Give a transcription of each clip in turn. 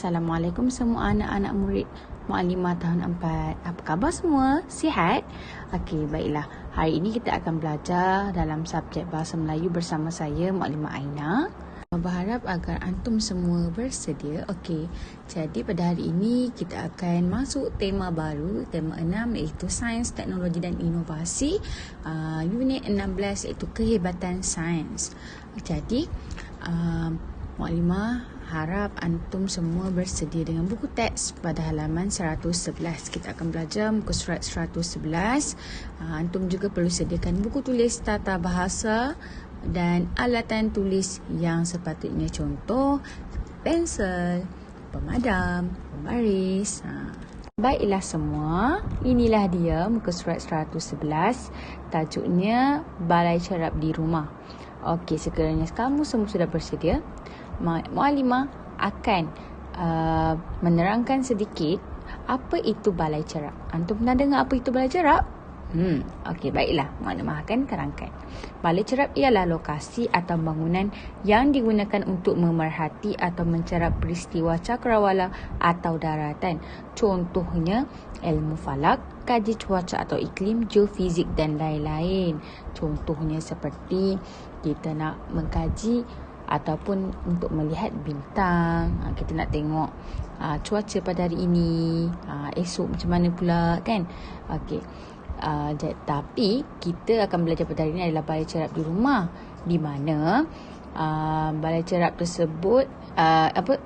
Assalamualaikum semua anak-anak murid Muallimah tahun 4. Apa khabar semua? Sihat? Okey, baiklah. Hari ini kita akan belajar dalam subjek Bahasa Melayu bersama saya, Muallimah Aina. Berharap agar antum semua bersedia. Okey, jadi pada hari ini kita akan masuk tema baru, tema 6 iaitu Sains, Teknologi dan Inovasi. Unit 16 iaitu Kehebatan Sains. Jadi, Muallimah harap antum semua bersedia dengan buku teks pada halaman 111. Kita akan belajar muka surat 111. Antum juga perlu sediakan buku tulis tata bahasa dan alatan tulis yang sepatutnya, contoh pensel, pemadam, pembaris. Baiklah semua, inilah dia muka surat 111. Tajuknya Balai Cerap di Rumah. Okey, sekiranya kamu semua sudah bersedia, Muallimah akan menerangkan sedikit apa itu balai cerap. Antum pernah dengar apa itu balai cerap? Okey, baiklah. Muallimah akan terangkan. Balai cerap ialah lokasi atau bangunan yang digunakan untuk memerhati atau mencerap peristiwa cakrawala atau daratan. Contohnya ilmu falak, kaji cuaca atau iklim, geofizik dan lain-lain. Contohnya seperti kita nak mengkaji ataupun untuk melihat bintang, kita nak tengok cuaca pada hari ini, esok macam mana pula kan. Okey. Tapi kita akan belajar pada hari ini adalah balai cerap di rumah, di mana balai cerap tersebut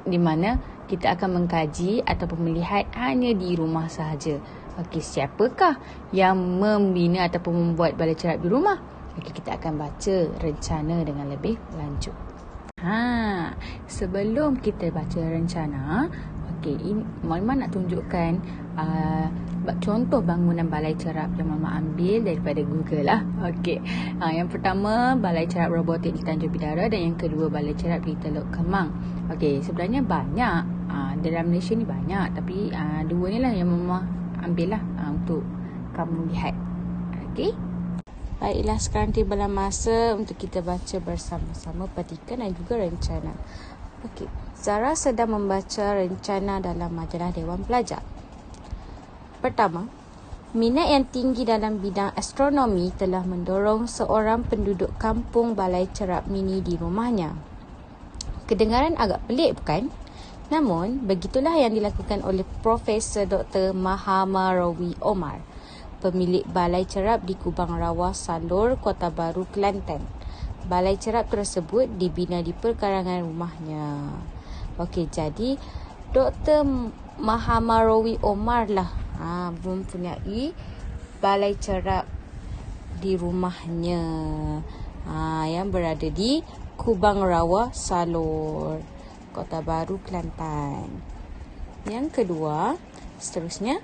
di mana kita akan mengkaji ataupun melihat hanya di rumah sahaja. Okey, siapakah yang membina ataupun membuat balai cerap di rumah? Okey, kita akan baca rencana dengan lebih lanjut. Sebelum kita baca rencana, Muallimah nak tunjukkan contoh bangunan balai cerap yang Mama ambil daripada Google lah. Yang pertama, balai cerap robotik di Tanjung Bidara, dan yang kedua, balai cerap di Teluk Kemang. Sebenarnya banyak dalam Malaysia ni banyak, tapi dua ni lah yang Mama ambil lah untuk kamu lihat. Baiklah, sekarang tibalah masa untuk kita baca bersama-sama petikan dan juga rencana. Zara sedang membaca rencana dalam majalah Dewan Pelajar. Pertama, minat yang tinggi dalam bidang astronomi telah mendorong seorang penduduk kampung balai cerap mini di rumahnya. Kedengaran agak pelik bukan? Namun, begitulah yang dilakukan oleh Profesor Dr. Mahamarawi Omar, pemilik balai cerap di Kubang Rawa Salor, Kota Baru, Kelantan. Balai cerap tersebut dibina di perkarangan rumahnya. Jadi Dr. Mahamarawi Omar lah mempunyai balai cerap di rumahnya yang berada di Kubang Rawa Salor, Kota Baru, Kelantan. Yang kedua, seterusnya,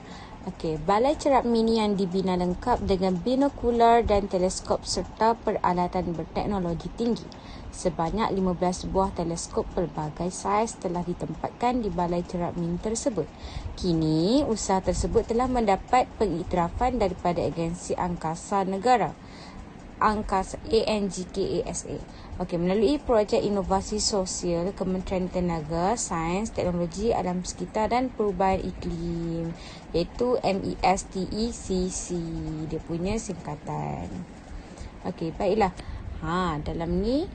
balai cerap mini yang dibina lengkap dengan binokular dan teleskop serta peralatan berteknologi tinggi. Sebanyak 15 buah teleskop pelbagai saiz telah ditempatkan di balai cerap mini tersebut. Kini, usaha tersebut telah mendapat pengiktirafan daripada Agensi Angkasa Negara, ANGKASA. Melalui projek inovasi sosial Kementerian Tenaga, Sains, Teknologi, Alam Sekitar dan Perubahan Iklim, iaitu MESTECC, dia punya singkatan. Baiklah. Dalam ni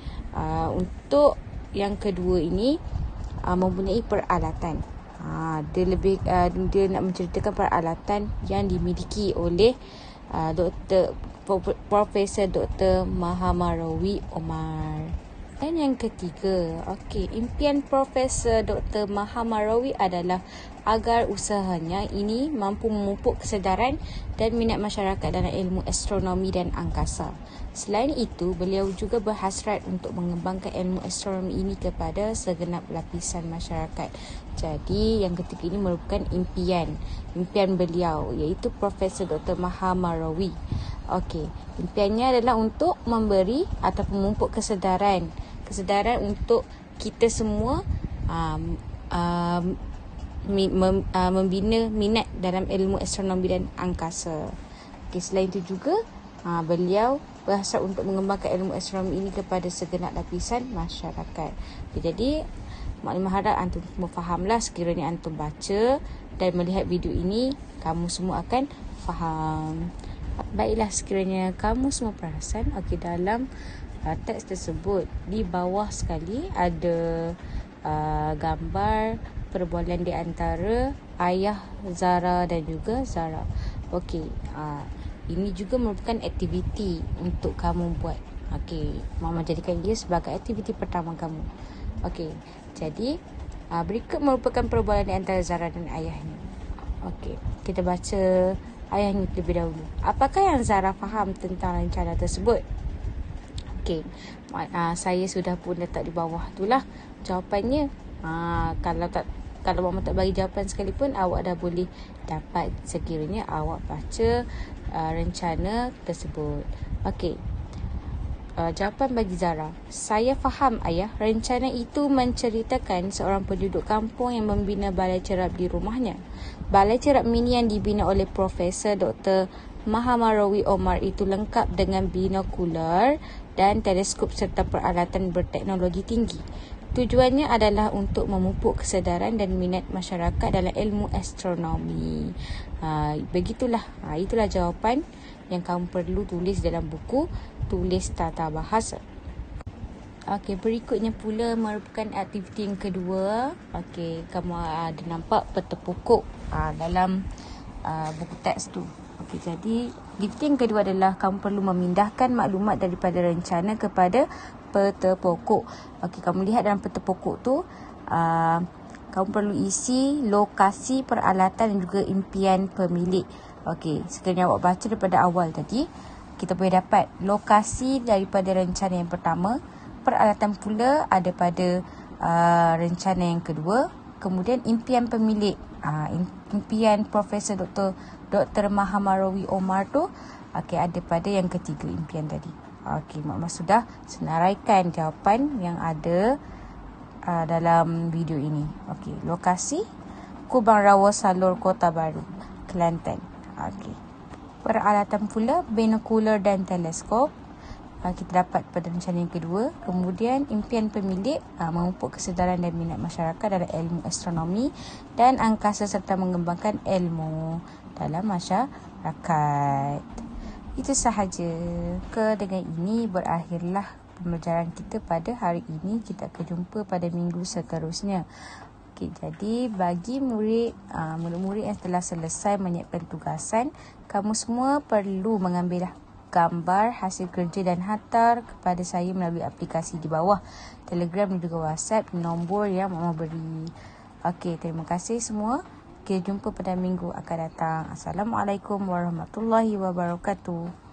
untuk yang kedua ini mempunyai peralatan. Dia nak menceritakan peralatan yang dimiliki oleh Profesor Dr. Mahamarawi Omar. Dan yang ketiga, impian Profesor Dr. Mahamarawi adalah agar usahanya ini mampu memupuk kesedaran dan minat masyarakat dalam ilmu astronomi dan angkasa. Selain itu, beliau juga berhasrat untuk mengembangkan ilmu astronomi ini kepada segenap lapisan masyarakat. Jadi, yang ketiga ini merupakan impian beliau, iaitu Profesor Dr. Mahamarawi. Impiannya adalah untuk memberi ataupun memupuk kesedaran untuk kita semua membina minat dalam ilmu astronomi dan angkasa. Selain itu juga beliau berhasrat untuk mengembangkan ilmu astronomi ini kepada segenap lapisan masyarakat. Jadi Maklumat harap antum semua fahamlah. Sekiranya antum baca dan melihat video ini, kamu semua akan faham. Baiklah, sekiranya kamu semua perasan, dalam teks tersebut di bawah sekali ada gambar perbualan di antara ayah Zara dan juga Zara. Ini juga merupakan aktiviti untuk kamu buat. Mama jadikan dia sebagai aktiviti pertama kamu. Jadi berikut merupakan perbualan di antara Zara dan ayahnya. Kita baca ayahnya terlebih dahulu. Apakah yang Zara faham tentang rencana tersebut? Saya sudah pun letak di bawah itulah jawapannya. Kalau mama tak bagi jawapan sekalipun, awak dah boleh dapat sekiranya awak baca rencana tersebut. Jawapan bagi Zara. Saya faham ayah, rencana itu menceritakan seorang penduduk kampung yang membina balai cerap di rumahnya. Balai cerap mini yang dibina oleh Profesor Dr. Mahamarawi Omar itu lengkap dengan binokular dan teleskop serta peralatan berteknologi tinggi. Tujuannya adalah untuk memupuk kesedaran dan minat masyarakat dalam ilmu astronomi. Begitulah. Itulah jawapan yang kamu perlu tulis dalam buku tulis tata bahasa. Berikutnya pula merupakan aktiviti yang kedua. Kamu ada nampak peta pokok dalam buku teks tu. Jadi aktiviti yang kedua adalah kamu perlu memindahkan maklumat daripada rencana kepada peta pokok. Kamu lihat dalam peta pokok tu, kamu perlu isi lokasi peralatan dan juga impian pemilik. Sekiranya awak baca daripada awal tadi, kita boleh dapat lokasi daripada rencana yang pertama, peralatan pula ada pada rencana yang kedua, kemudian impian pemilik, impian Profesor Dr. Mahamarawi Omar tu ada pada yang ketiga impian tadi. Maknanya sudah senaraikan jawapan yang ada dalam video ini. Lokasi Kubang Rawa Salur, Kota Baru, Kelantan. Peralatan pula binokular dan teleskop. Kita dapat pada rencana yang kedua. Kemudian impian pemilik memupuk kesedaran dan minat masyarakat dalam ilmu astronomi dan angkasa serta mengembangkan ilmu dalam masyarakat. Itu sahaja. Dengan ini berakhirlah pembelajaran kita pada hari ini. Kita akan jumpa pada minggu seterusnya. Jadi bagi murid-murid yang telah selesai menyiapkan tugasan, kamu semua perlu mengambil gambar hasil kerja dan hantar kepada saya melalui aplikasi di bawah, Telegram dan juga WhatsApp, nombor yang mama beri. Terima kasih semua. Kita jumpa pada minggu akan datang. Assalamualaikum warahmatullahi wabarakatuh.